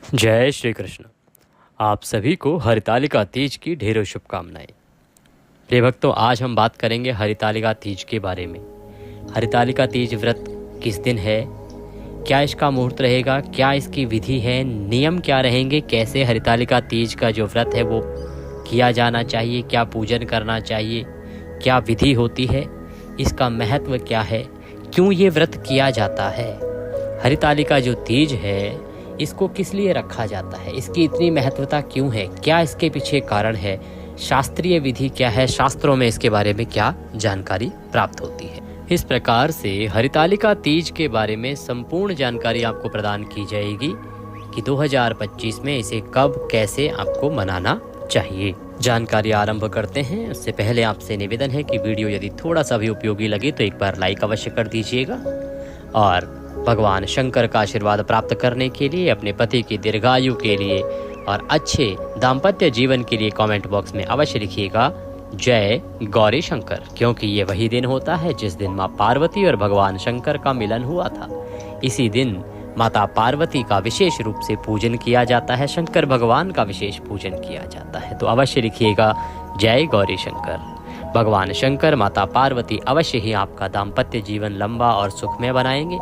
जय श्री कृष्ण। आप सभी को हरितालिका तीज की ढेरों शुभकामनाएं। प्रिय भक्तों, आज हम बात करेंगे हरितालिका तीज के बारे में। हरितालिका तीज व्रत किस दिन है, क्या इसका मुहूर्त रहेगा, क्या इसकी विधि है, नियम क्या रहेंगे, कैसे हरितालिका तीज का जो व्रत है वो किया जाना चाहिए, क्या पूजन करना चाहिए, क्या विधि होती है, इसका महत्व क्या है, क्यों ये व्रत किया जाता है, हरितालिका जो तीज है इसको किस लिए रखा जाता है, इसकी इतनी महत्वता क्यों है, क्या इसके पीछे कारण है, शास्त्रीय विधि क्या है, शास्त्रों में इसके बारे में क्या जानकारी प्राप्त होती है। इस प्रकार से हरितालिका तीज के बारे में संपूर्ण जानकारी आपको प्रदान की जाएगी कि 2025 में इसे कब कैसे आपको मनाना चाहिए। जानकारी आरंभ करते हैं। उससे पहले आपसे निवेदन है कि वीडियो यदि थोड़ा सा भी उपयोगी लगे तो एक बार लाइक अवश्य कर दीजिएगा और भगवान शंकर का आशीर्वाद प्राप्त करने के लिए, अपने पति की दीर्घायु के लिए और अच्छे दाम्पत्य जीवन के लिए कमेंट बॉक्स में अवश्य लिखिएगा जय गौरी शंकर, क्योंकि ये वही दिन होता है जिस दिन माँ पार्वती और भगवान शंकर का मिलन हुआ था। इसी दिन माता पार्वती का विशेष रूप से पूजन किया जाता है, शंकर भगवान का विशेष पूजन किया जाता है। तो अवश्य लिखिएगा जय गौरी शंकर। भगवान शंकर माता पार्वती अवश्य ही आपका दाम्पत्य जीवन लंबा और सुखमय बनाएंगे।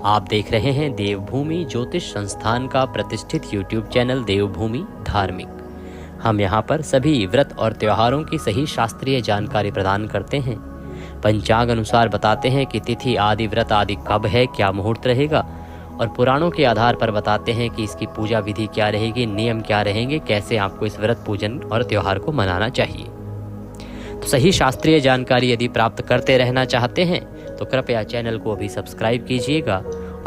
आप देख रहे हैं देवभूमि ज्योतिष संस्थान का प्रतिष्ठित YouTube चैनल देवभूमि धार्मिक। हम यहाँ पर सभी व्रत और त्योहारों की सही शास्त्रीय जानकारी प्रदान करते हैं, पंचांग अनुसार बताते हैं कि तिथि आदि व्रत आदि कब है, क्या मुहूर्त रहेगा, और पुराणों के आधार पर बताते हैं कि इसकी पूजा विधि क्या रहेगी, नियम क्या रहेंगे, कैसे आपको इस व्रत पूजन और त्योहार को मनाना चाहिए। तो सही शास्त्रीय जानकारी यदि प्राप्त करते रहना चाहते हैं तो कृपया चैनल को अभी सब्सक्राइब कीजिएगा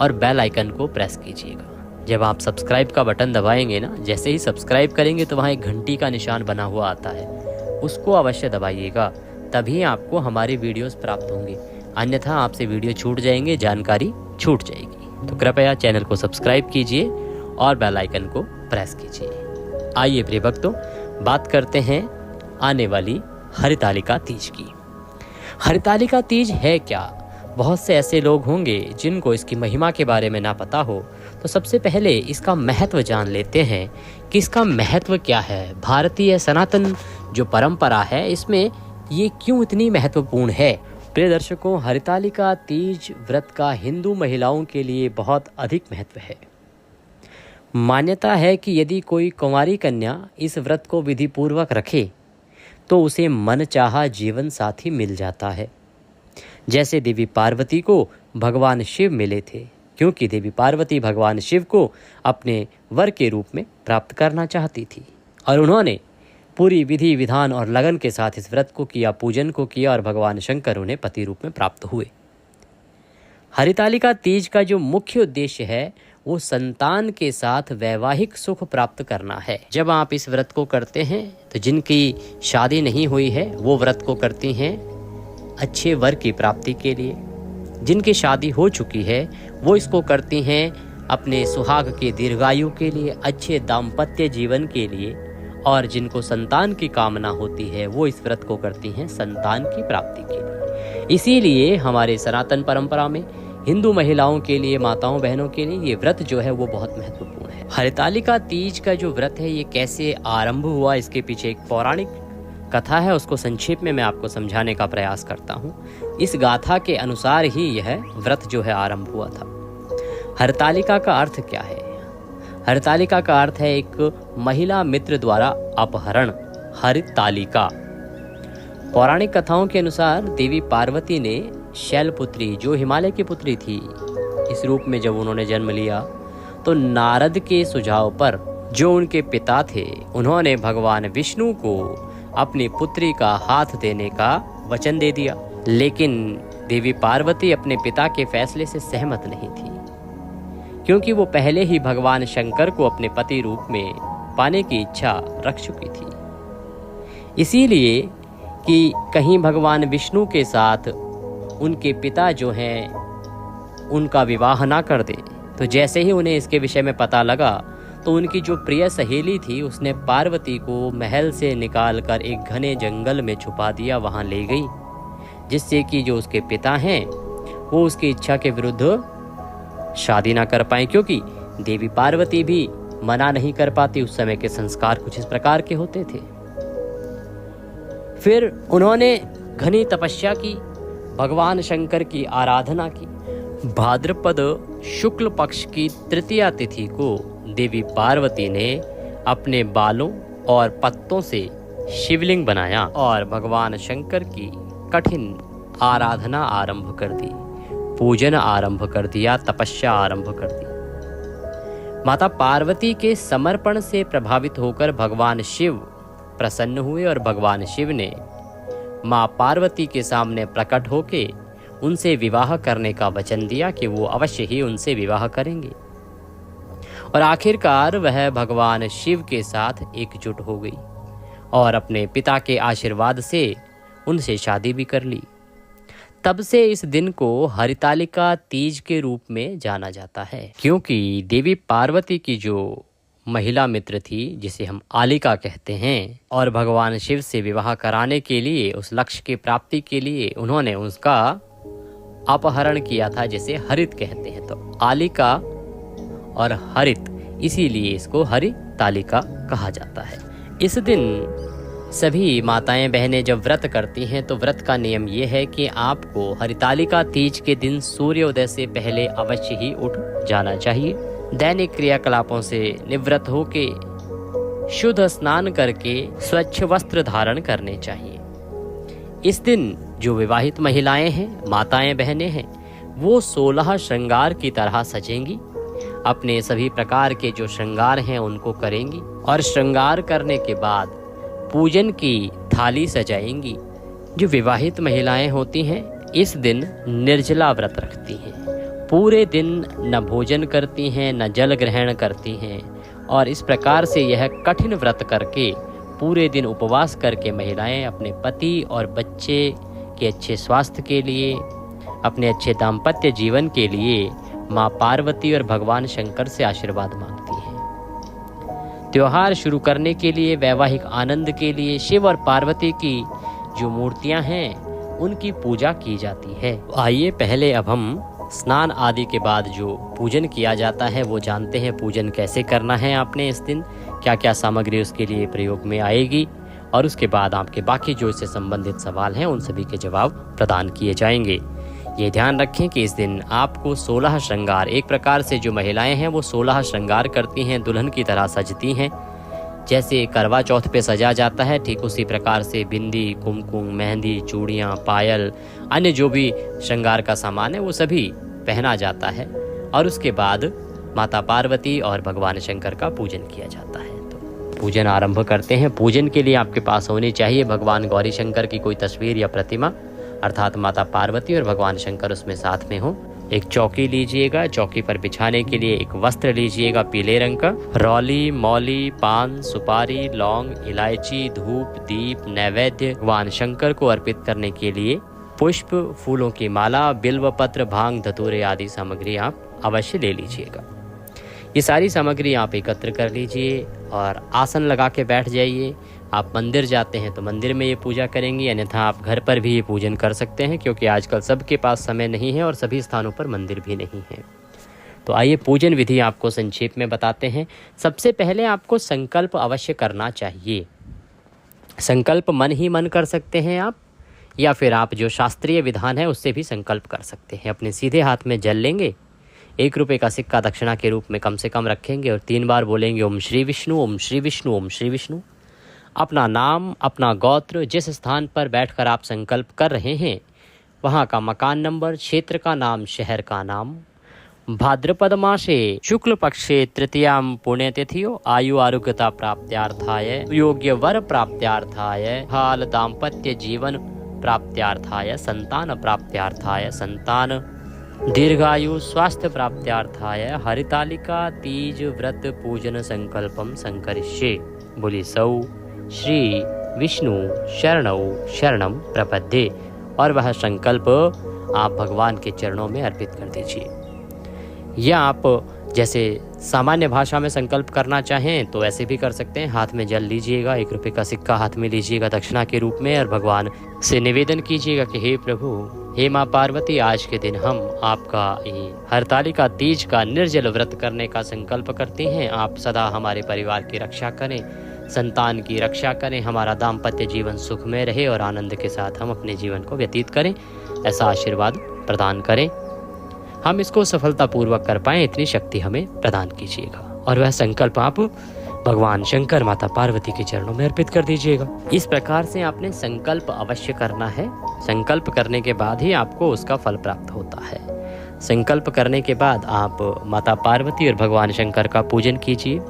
और बेल आइकन को प्रेस कीजिएगा। जब आप सब्सक्राइब का बटन दबाएंगे ना, जैसे ही सब्सक्राइब करेंगे तो वहाँ एक घंटी का निशान बना हुआ आता है, उसको अवश्य दबाइएगा, तभी आपको हमारी वीडियोस प्राप्त होंगी। अन्यथा आपसे वीडियो छूट जाएंगे, जानकारी छूट जाएगी। तो कृपया चैनल को सब्सक्राइब कीजिए और बेल आइकन को प्रेस कीजिए। आइए प्रिय भक्तों, बात करते हैं आने वाली हरितालिका तीज की। हरितालिका तीज है क्या? बहुत से ऐसे लोग होंगे जिनको इसकी महिमा के बारे में ना पता हो, तो सबसे पहले इसका महत्व जान लेते हैं कि इसका महत्व क्या है। भारतीय सनातन जो परंपरा है इसमें ये क्यों इतनी महत्वपूर्ण है। प्रिय दर्शकों, हरितालिका तीज व्रत का हिंदू महिलाओं के लिए बहुत अधिक महत्व है। मान्यता है कि यदि कोई कुंवारी कन्या इस व्रत को विधि पूर्वक रखे तो उसे मनचाहा जीवन साथी मिल जाता है। जैसे देवी पार्वती को भगवान शिव मिले थे, क्योंकि देवी पार्वती भगवान शिव को अपने वर के रूप में प्राप्त करना चाहती थी और उन्होंने पूरी विधि विधान और लगन के साथ इस व्रत को किया, पूजन को किया और भगवान शंकर उन्हें पति रूप में प्राप्त हुए। हरितालिका तीज का जो मुख्य उद्देश्य है वो संतान के साथ वैवाहिक सुख प्राप्त करना है। जब आप इस व्रत को करते हैं तो जिनकी शादी नहीं हुई है वो व्रत को करती हैं अच्छे वर की प्राप्ति के लिए, जिनकी शादी हो चुकी है वो इसको करती हैं अपने सुहाग के दीर्घायु के लिए, अच्छे दाम्पत्य जीवन के लिए, और जिनको संतान की कामना होती है वो इस व्रत को करती हैं संतान की प्राप्ति के लिए। इसीलिए हमारे सनातन परंपरा में हिंदू महिलाओं के लिए, माताओं बहनों के लिए ये व्रत जो है वो बहुत महत्वपूर्ण है। हरितालिका तीज का जो व्रत है ये कैसे आरंभ हुआ, इसके पीछे एक पौराणिक कथा है, उसको संक्षेप में मैं आपको समझाने का प्रयास करता हूँ। इस गाथा के अनुसार ही यह व्रत जो है आरंभ हुआ था। हरितालिका का अर्थ क्या है? हरितालिका का अर्थ है एक महिला मित्र द्वारा अपहरण। हरितालिका पौराणिक कथाओं के अनुसार देवी पार्वती ने शैलपुत्री, जो हिमालय की पुत्री थी, इस रूप में जब उन्होंने जन्म लिया तो नारद के सुझाव पर, जो उनके पिता थे, उन्होंने भगवान विष्णु को अपनी पुत्री का हाथ देने का वचन दे दिया। लेकिन देवी पार्वती अपने पिता के फैसले से सहमत नहीं थी, क्योंकि वो पहले ही भगवान शंकर को अपने पति रूप में पाने की इच्छा रख चुकी थी। इसीलिए कि कहीं भगवान विष्णु के साथ उनके पिता जो हैं उनका विवाह ना कर दें। तो जैसे ही उन्हें इसके विषय में पता लगा तो उनकी जो प्रिय सहेली थी उसने पार्वती को महल से निकालकर एक घने जंगल में छुपा दिया, वहाँ ले गई, जिससे कि जो उसके पिता हैं वो उसकी इच्छा के विरुद्ध शादी ना कर पाए, क्योंकि देवी पार्वती भी मना नहीं कर पाती। उस समय के संस्कार कुछ इस प्रकार के होते थे। फिर उन्होंने घनी तपस्या की, भगवान शंकर की आराधना की। भाद्रपद शुक्ल पक्ष की तृतीया तिथि को देवी पार्वती ने अपने बालों और पत्तों से शिवलिंग बनाया और भगवान शंकर की कठिन आराधना आरंभ कर दी, पूजन आरंभ कर दिया, तपस्या आरंभ कर दी। माता पार्वती के समर्पण से प्रभावित होकर भगवान शिव प्रसन्न हुए और भगवान शिव ने माँ पार्वती के सामने प्रकट होके उनसे विवाह करने का वचन दिया कि वो अवश्य ही उनसे विवाह करेंगे। और आखिरकार वह भगवान शिव के साथ एकजुट हो गई और अपने पिता के आशीर्वाद से उनसे शादी भी कर ली। तब से इस दिन को हरितालिका तीज के रूप में जाना जाता है, क्योंकि देवी पार्वती की जो महिला मित्र थी, जिसे हम आलिका कहते हैं, और भगवान शिव से विवाह कराने के लिए, उस लक्ष्य की प्राप्ति के लिए उन्होंने उसका अपहरण किया था, जिसे हरित कहते हैं। तो आलिका और हरित, इसीलिए इसको हरितालिका कहा जाता है। इस दिन सभी माताएं बहनें जब व्रत करती हैं तो व्रत का नियम ये है कि आपको हरितालिका तीज के दिन सूर्योदय से पहले अवश्य ही उठ जाना चाहिए। दैनिक क्रियाकलापों से निवृत्त होके शुद्ध स्नान करके स्वच्छ वस्त्र धारण करने चाहिए। इस दिन जो विवाहित महिलाएं हैं, माताएं बहनें हैं, वो 16 श्रृंगार की तरह सजेंगी, अपने सभी प्रकार के जो श्रृंगार हैं उनको करेंगी और श्रृंगार करने के बाद पूजन की थाली सजाएंगी। जो विवाहित महिलाएं होती हैं इस दिन निर्जला व्रत रखती हैं, पूरे दिन न भोजन करती हैं न जल ग्रहण करती हैं, और इस प्रकार से यह कठिन व्रत करके पूरे दिन उपवास करके महिलाएं अपने पति और बच्चे के अच्छे स्वास्थ्य के लिए, अपने अच्छे दाम्पत्य जीवन के लिए माँ पार्वती और भगवान शंकर से आशीर्वाद मांगती हैं। त्योहार शुरू करने के लिए, वैवाहिक आनंद के लिए शिव और पार्वती की जो मूर्तियां हैं उनकी पूजा की जाती है। आइए पहले अब हम स्नान आदि के बाद जो पूजन किया जाता है वो जानते हैं। पूजन कैसे करना है आपने इस दिन, क्या क्या सामग्री उसके लिए प्रयोग में आएगी, और उसके बाद आपके बाकी जो इससे संबंधित सवाल हैं उन सभी के जवाब प्रदान किए जाएंगे। ये ध्यान रखें कि इस दिन आपको 16 श्रृंगार, एक प्रकार से जो महिलाएं हैं वो 16 श्रृंगार करती हैं, दुल्हन की तरह सजती हैं। जैसे करवा चौथ पे सजा जाता है, ठीक उसी प्रकार से बिंदी, कुमकुम, मेहंदी, चूड़ियाँ, पायल, अन्य जो भी श्रृंगार का सामान है वो सभी पहना जाता है। और उसके बाद माता पार्वती और भगवान शंकर का पूजन किया जाता है। तो पूजन आरंभ करते हैं। पूजन के लिए आपके पास होनी चाहिए भगवान गौरी शंकर की कोई तस्वीर या प्रतिमा, अर्थात माता पार्वती और भगवान शंकर उसमें साथ में हो। एक चौकी लीजिएगा, चौकी पर बिछाने के लिए एक वस्त्र लीजिएगा पीले रंग का। रौली, मौली, पान, सुपारी, लौंग, इलायची, धूप, दीप, नैवेद्य भगवान शंकर को अर्पित करने के लिए पुष्प, फूलों की माला, बिल्व पत्र, भांग, धतूरे आदि सामग्री आप अवश्य ले लीजिएगा। ये सारी सामग्री आप एकत्र कर लीजिए और आसन लगा के बैठ जाइए। आप मंदिर जाते हैं तो मंदिर में ये पूजा करेंगे, अन्यथा आप घर पर भी ये पूजन कर सकते हैं, क्योंकि आजकल सबके पास समय नहीं है और सभी स्थानों पर मंदिर भी नहीं है। तो आइए पूजन विधि आपको संक्षेप में बताते हैं। सबसे पहले आपको संकल्प अवश्य करना चाहिए। संकल्प मन ही मन कर सकते हैं आप, या फिर आप जो शास्त्रीय विधान है उससे भी संकल्प कर सकते हैं। अपने सीधे हाथ में जल लेंगे, 1 रुपये का सिक्का दक्षिणा के रूप में कम से कम रखेंगे और 3 बार बोलेंगे ओम श्री विष्णु, ओम श्री विष्णु, ओम श्री विष्णु। अपना नाम, अपना गोत्र, जिस स्थान पर बैठकर आप संकल्प कर रहे हैं वहाँ का मकान नंबर, क्षेत्र का नाम, शहर का नाम, भाद्रपद मासे शुक्ल पक्षे तृतीयां पुण्यतिथियो आयु आरोग्यता प्राप्त्यार्थाय, योग्य वर प्राप्त्यार्थाय, हाल दाम्पत्य जीवन प्राप्त्यार्थाय, संतान प्राप्त्यार्थाय, संतान दीर्घायु स्वास्थ्य प्राप्त्यार्थाय हरितालिका तीज व्रत पूजन संकल्पम संकरिष्ये। बोली सौ श्री विष्णु शरणौ शरणम प्रपद्ये। और वह संकल्प आप भगवान के चरणों में अर्पित कर दीजिए। या आप जैसे सामान्य भाषा में संकल्प करना चाहें तो ऐसे भी कर सकते हैं। हाथ में जल लीजिएगा, 1 रुपये का सिक्का हाथ में लीजिएगा दक्षिणा के रूप में, और भगवान से निवेदन कीजिएगा कि हे प्रभु, हे माँ पार्वती, आज के दिन हम आपका ये हरतालिका तीज का निर्जल व्रत करने का संकल्प करते हैं। आप सदा हमारे परिवार की रक्षा करें, संतान की रक्षा करें, हमारा दाम्पत्य जीवन सुखमय रहे और आनंद के साथ हम अपने जीवन को व्यतीत करें, ऐसा आशीर्वाद प्रदान करें। हम इसको सफलतापूर्वक कर पाएं, इतनी शक्ति हमें प्रदान कीजिएगा। और वह संकल्प आप भगवान शंकर, माता पार्वती के चरणों में अर्पित कर दीजिएगा। इस प्रकार से आपने संकल्प अवश्य करना है। संकल्प करने के बाद ही आपको उसका फल प्राप्त होता है। संकल्प करने के बाद आप माता पार्वती और भगवान शंकर का पूजन कीजिए।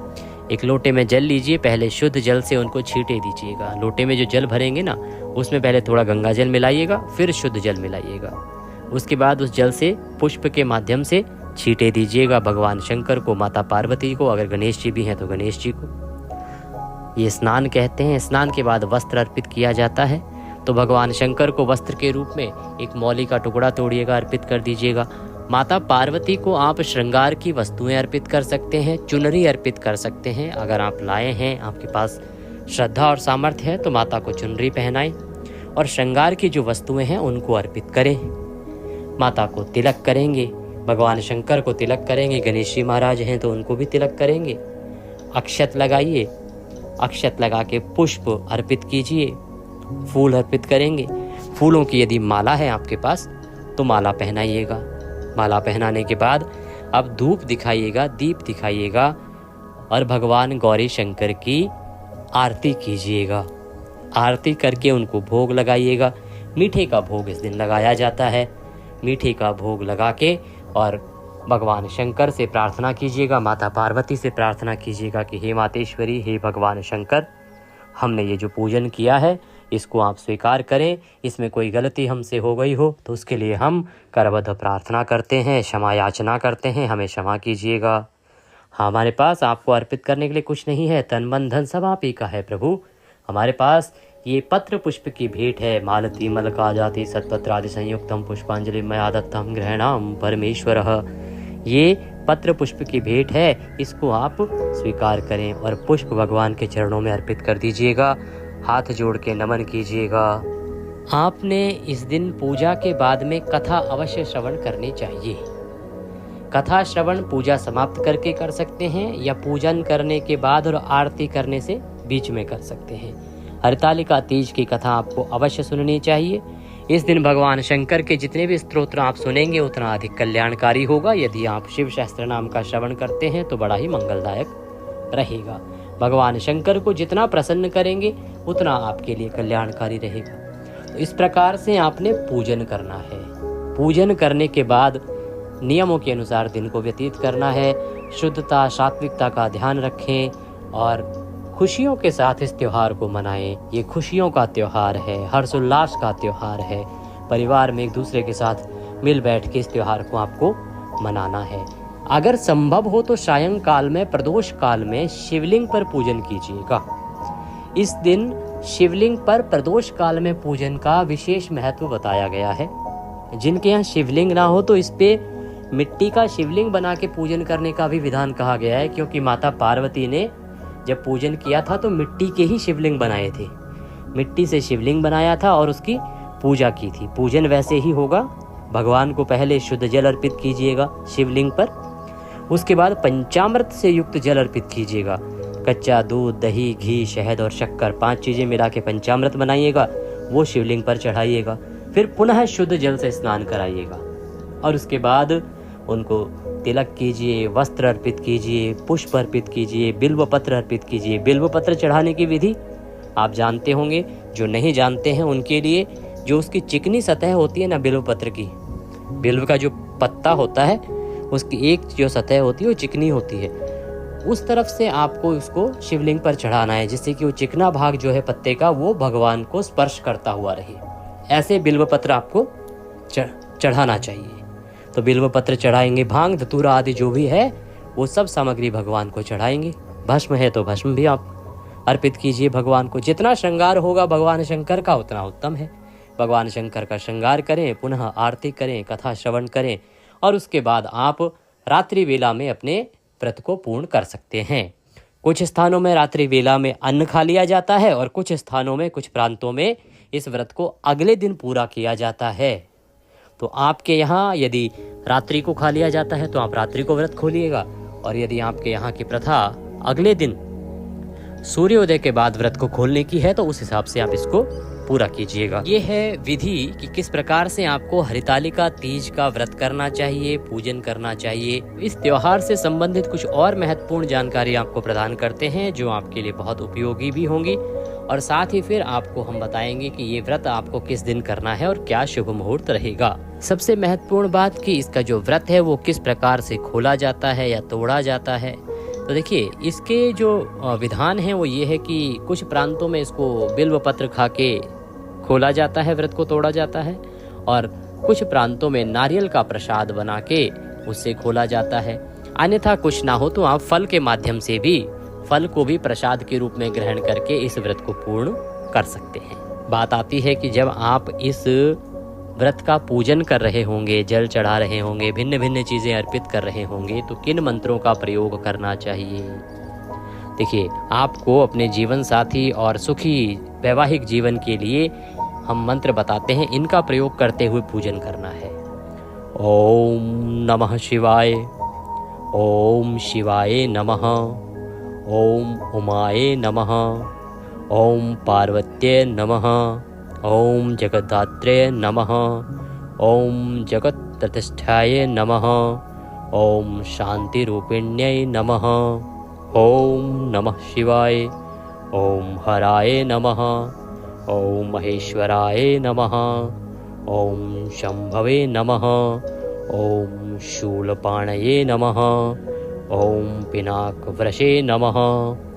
एक लोटे में जल लीजिए, पहले शुद्ध जल से उनको छींटे दीजिएगा। लोटे में जो जल भरेंगे ना, उसमें पहले थोड़ा गंगा जल मिलाइएगा, फिर शुद्ध जल मिलाइएगा। उसके बाद उस जल से पुष्प के माध्यम से छींटे दीजिएगा भगवान शंकर को, माता पार्वती को, अगर गणेश जी भी हैं तो गणेश जी को। ये स्नान कहते हैं। स्नान के बाद वस्त्र अर्पित किया जाता है, तो भगवान शंकर को वस्त्र के रूप में एक मौली का टुकड़ा तोड़िएगा, अर्पित कर दीजिएगा। माता पार्वती को आप श्रृंगार की वस्तुएं अर्पित कर सकते हैं, चुनरी अर्पित कर सकते हैं। अगर आप लाए हैं, आपके पास श्रद्धा और सामर्थ्य है, तो माता को चुनरी पहनाएं और श्रृंगार की जो वस्तुएं हैं उनको अर्पित करें। माता को तिलक करेंगे, भगवान शंकर को तिलक करेंगे, गणेश जी महाराज हैं तो उनको भी तिलक करेंगे। अक्षत लगाइए, अक्षत लगा के पुष्प अर्पित कीजिए, फूल अर्पित करेंगे। फूलों की यदि माला है आपके पास तो माला पहनाइएगा। माला पहनाने के बाद अब धूप दिखाइएगा, दीप दिखाइएगा और भगवान गौरी शंकर की आरती कीजिएगा। आरती करके उनको भोग लगाइएगा। मीठे का भोग इस दिन लगाया जाता है। मीठे का भोग लगा के और भगवान शंकर से प्रार्थना कीजिएगा, माता पार्वती से प्रार्थना कीजिएगा कि हे मातेश्वरी, हे भगवान शंकर, हमने ये जो पूजन किया है इसको आप स्वीकार करें। इसमें कोई गलती हमसे हो गई हो तो उसके लिए हम करबद्ध प्रार्थना करते हैं, क्षमा याचना करते हैं, हमें क्षमा कीजिएगा। हमारे पास आपको अर्पित करने के लिए कुछ नहीं है, तन मन धन सब आप ही का है प्रभु। हमारे पास ये पत्र पुष्प की भेंट है। मालती मलका जाति सत्पत्रादि संयुक्तम पुष्पांजलि मया दत्तम ग्रहणाम परमेश्वरः। ये पत्र पुष्प की भेंट है, इसको आप स्वीकार करें और पुष्प भगवान के चरणों में अर्पित कर दीजिएगा। हाथ जोड़ के नमन कीजिएगा। आपने इस दिन पूजा के बाद में कथा अवश्य श्रवण करनी चाहिए। कथा श्रवण पूजा समाप्त करके कर सकते हैं या पूजन करने के बाद और आरती करने से बीच में कर सकते हैं। हरतालिका तीज की कथा आपको अवश्य सुननी चाहिए। इस दिन भगवान शंकर के जितने भी स्तोत्र आप सुनेंगे उतना अधिक कल्याणकारी होगा। यदि आप शिव सहस्त्र नाम का श्रवण करते हैं तो बड़ा ही मंगलदायक रहेगा। भगवान शंकर को जितना प्रसन्न करेंगे उतना आपके लिए कल्याणकारी रहेगा। तो इस प्रकार से आपने पूजन करना है। पूजन करने के बाद नियमों के अनुसार दिन को व्यतीत करना है। शुद्धता, सात्विकता का ध्यान रखें और खुशियों के साथ इस त्योहार को मनाएं। ये खुशियों का त्योहार है, हर्षोल्लास का त्योहार है। परिवार में एक दूसरे के साथ मिल बैठ के इस त्योहार को आपको मनाना है। अगर संभव हो तो सायंकाल में, प्रदोष काल में शिवलिंग पर पूजन कीजिएगा। इस दिन शिवलिंग पर प्रदोष काल में पूजन का विशेष महत्व बताया गया है। जिनके यहाँ शिवलिंग ना हो तो इस पे मिट्टी का शिवलिंग बना के पूजन करने का भी विधान कहा गया है, क्योंकि माता पार्वती ने जब पूजन किया था तो मिट्टी के ही शिवलिंग बनाए थे। मिट्टी से शिवलिंग बनाया था और उसकी पूजा की थी। पूजन वैसे ही होगा। भगवान को पहले शुद्ध जल अर्पित कीजिएगा शिवलिंग पर, उसके बाद पंचामृत से युक्त जल अर्पित कीजिएगा। कच्चा दूध, दही, घी, शहद और शक्कर 5 चीजें मिला के पंचामृत बनाइएगा, वो शिवलिंग पर चढ़ाइएगा। फिर पुनः शुद्ध जल से स्नान कराइएगा और उसके बाद उनको तिलक कीजिए, वस्त्र अर्पित कीजिए, पुष्प अर्पित कीजिए, बिल्व पत्र अर्पित कीजिए। बिल्व पत्र चढ़ाने की विधि आप जानते होंगे, जो नहीं जानते हैं उनके लिए जो उसकी चिकनी सतह होती है ना बिल्व पत्र की, बिल्व का जो पत्ता होता है उसकी एक जो सतह होती है वो चिकनी होती है, उस तरफ से आपको उसको शिवलिंग पर चढ़ाना है, जिससे कि वो चिकना भाग जो है पत्ते का वो भगवान को स्पर्श करता हुआ रहे। ऐसे बिल्व पत्र आपको चढ़ाना चाहिए। तो बिल्व पत्र चढ़ाएंगे, भांग धतूरा आदि जो भी है वो सब सामग्री भगवान को चढ़ाएंगे। भस्म है तो भस्म भी आप अर्पित कीजिए भगवान को। जितना श्रृंगार होगा भगवान शंकर का उतना उत्तम है। भगवान शंकर का श्रृंगार करें, पुनः आरती करें, कथा श्रवण करें और उसके बाद आप रात्रि वेला में अपने व्रत को पूर्ण कर सकते हैं। कुछ स्थानों में रात्रि वेला में अन्न खा लिया जाता है और कुछ स्थानों में, कुछ प्रांतों में इस व्रत को अगले दिन पूरा किया जाता है। तो आपके यहाँ यदि रात्रि को खा लिया जाता है तो आप रात्रि को व्रत खोलिएगा, और यदि आपके यहाँ की प्रथा अगले दिन सूर्योदय के बाद व्रत को खोलने की है तो उस हिसाब से आप इसको पूरा कीजिएगा। ये है विधि कि किस प्रकार से आपको हरितालिका तीज का व्रत करना चाहिए, पूजन करना चाहिए। इस त्योहार से संबंधित कुछ और महत्वपूर्ण जानकारी आपको प्रदान करते हैं जो आपके लिए बहुत उपयोगी भी होंगी, और साथ ही फिर आपको हम बताएंगे कि ये व्रत आपको किस दिन करना है और क्या शुभ मुहूर्त रहेगा। सबसे महत्वपूर्ण बात कि इसका जो व्रत है वो किस प्रकार से खोला जाता है या तोड़ा जाता है। तो देखिए, इसके जो विधान है वो ये है कि कुछ प्रांतों में इसको बिल्व पत्र खा के खोला जाता है, व्रत को तोड़ा जाता है, और कुछ प्रांतों में नारियल का प्रसाद बना के उससे खोला जाता है। अन्यथा कुछ ना हो तो आप फल के माध्यम से भी, फल को भी प्रसाद के रूप में ग्रहण करके इस व्रत को पूर्ण कर सकते हैं। बात आती है कि जब आप इस व्रत का पूजन कर रहे होंगे, जल चढ़ा रहे होंगे, भिन्न भिन्न चीज़ें अर्पित कर रहे होंगे, तो किन मंत्रों का प्रयोग करना चाहिए। देखिए, आपको अपने जीवन साथी और सुखी वैवाहिक जीवन के लिए हम मंत्र बताते हैं, इनका प्रयोग करते हुए पूजन करना है। ओम नमः शिवाय, ओम शिवाय नमः, ओम उमाय नमः, ओम पार्वत्ये नमः, ओम जगद्धात्रे नमः, ओम जगत् प्रतिष्ठाय नमः, ओम शांति रूपिण्यै नमः, ओम नमः शिवाय, ओम हराय नमः, ओम महेश्वराय नमः, ओम शंभवे नमः, ओम शूलपाणये नमः, ओम पिनाकवृषे नमः,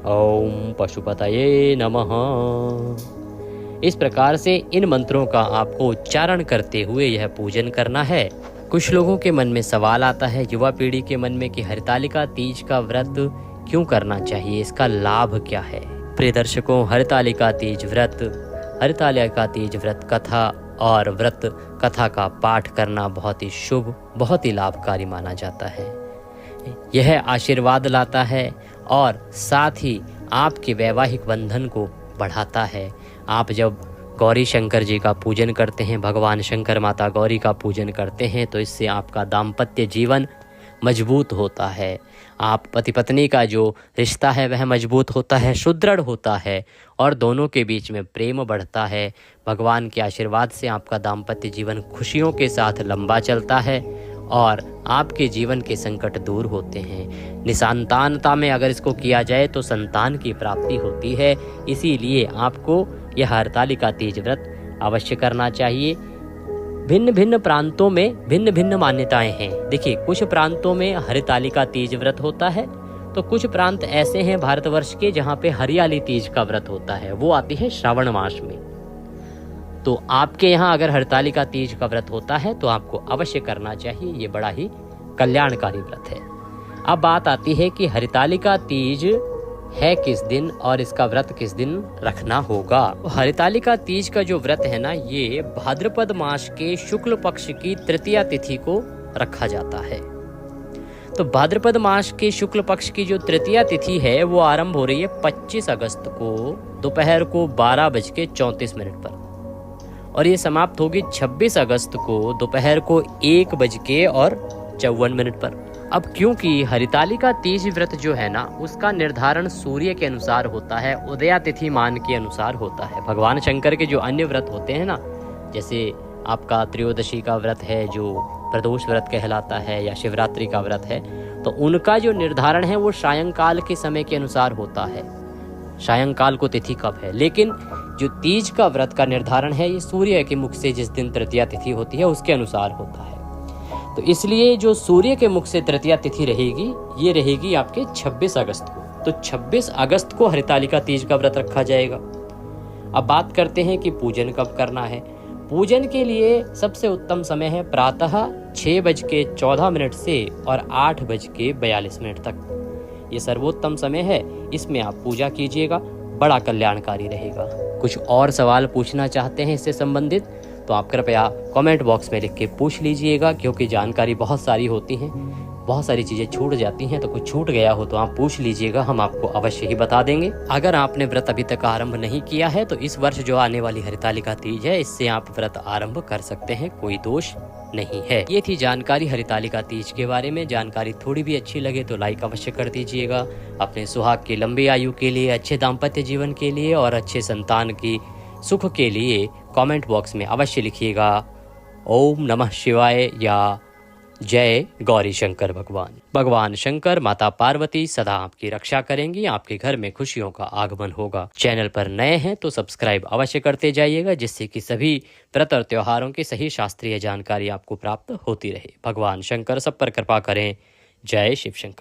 ओम पशुपतये नमः। इस प्रकार से इन मंत्रों का आपको उच्चारण करते हुए यह पूजन करना है। कुछ लोगों के मन में सवाल आता है, युवा पीढ़ी के मन में, कि हरितालिका तीज का व्रत क्यों करना चाहिए, इसका लाभ क्या है। प्रिय दर्शकों, हरितालिका तीज व्रत कथा और व्रत कथा का पाठ करना बहुत ही शुभ, बहुत ही लाभकारी माना जाता है। यह आशीर्वाद लाता है और साथ ही आपके वैवाहिक बंधन को बढ़ाता है। आप जब गौरी शंकर जी का पूजन करते हैं, भगवान शंकर माता गौरी का पूजन करते हैं, तो इससे आपका दाम्पत्य जीवन मजबूत होता है। आप पति पत्नी का जो रिश्ता है वह मजबूत होता है, सुदृढ़ होता है, और दोनों के बीच में प्रेम बढ़ता है। भगवान के आशीर्वाद से आपका दाम्पत्य जीवन खुशियों के साथ लंबा चलता है और आपके जीवन के संकट दूर होते हैं। निसंतानता में अगर इसको किया जाए तो संतान की प्राप्ति होती है। इसीलिए आपको यह हरितालिका तीज व्रत अवश्य करना चाहिए। भिन्न भिन्न प्रांतों में भिन्न भिन्न मान्यताएं हैं। देखिए, कुछ प्रांतों में हरितालिका तीज व्रत होता है, तो कुछ प्रांत ऐसे हैं भारतवर्ष के जहाँ पे हरियाली तीज का व्रत होता है, वो आती है श्रावण मास में। तो आपके यहाँ अगर हरितालिका तीज का व्रत होता है तो आपको अवश्य करना चाहिए, ये बड़ा ही कल्याणकारी व्रत है। अब बात आती है कि हरितालिका तीज है किस दिन और इसका व्रत किस दिन रखना होगा। हरितालिका तीज का जो व्रत है ना, ये भाद्रपद मास के शुक्ल पक्ष की तृतीया तिथि को रखा जाता है। तो भाद्रपद मास के शुक्ल पक्ष की जो तृतीया तिथि है वो आरंभ हो रही है 25 अगस्त को दोपहर को 12:34 पर, और ये समाप्त होगी 26 अगस्त को दोपहर को 1:54 पर। अब क्योंकि हरितालिका तीज व्रत जो है ना, उसका निर्धारण सूर्य के अनुसार होता है, उदया तिथि मान के अनुसार होता है। भगवान शंकर के जो अन्य व्रत होते हैं ना, जैसे आपका त्रयोदशी का व्रत है जो प्रदोष व्रत कहलाता है, या शिवरात्रि का व्रत है, तो उनका जो निर्धारण है वो सायंकाल के समय के अनुसार होता है, सायंकाल को तिथि कब है। लेकिन जो तीज का व्रत का निर्धारण है ये सूर्य के मुख से जिस दिन तृतीया तिथि होती है उसके अनुसार होता है। तो इसलिए जो सूर्य के मुख से तृतीया तिथि रहेगी, ये रहेगी आपके 26 अगस्त को। तो 26 अगस्त को हरितालिका तीज का व्रत रखा जाएगा। अब बात करते हैं कि पूजन कब करना है। पूजन के लिए सबसे उत्तम समय है प्रातः 6:14 से और 8:42 तक। ये सर्वोत्तम समय है, इसमें आप पूजा कीजिएगा, बड़ा कल्याणकारी रहेगा। कुछ और सवाल पूछना चाहते हैं इससे संबंधित तो आप कृपया कमेंट बॉक्स में लिख के पूछ लीजिएगा, क्योंकि जानकारी बहुत सारी होती हैं, बहुत सारी चीज़ें छूट जाती हैं, तो कुछ छूट गया हो तो आप पूछ लीजिएगा, हम आपको अवश्य ही बता देंगे। अगर आपने व्रत अभी तक आरंभ नहीं किया है तो इस वर्ष जो आने वाली हरितालिका तीज है, इससे आप व्रत आरंभ कर सकते हैं, कोई दोष नहीं है। ये थी जानकारी हरितालिका तीज के बारे में। जानकारी थोड़ी भी अच्छी लगे तो लाइक अवश्य कर दीजिएगा। अपने सुहाग की लंबी आयु के लिए, अच्छे दाम्पत्य जीवन के लिए और अच्छे संतान की सुख के लिए कमेंट बॉक्स में अवश्य लिखिएगा ओम नमः शिवाय या जय गौरी शंकर भगवान। भगवान शंकर, माता पार्वती सदा आपकी रक्षा करेंगी, आपके घर में खुशियों का आगमन होगा। चैनल पर नए हैं तो सब्सक्राइब अवश्य करते जाइएगा, जिससे कि सभी व्रत और त्योहारों की सही शास्त्रीय जानकारी आपको प्राप्त होती रहे। भगवान शंकर सब पर कृपा करें। जय शिव शंकर।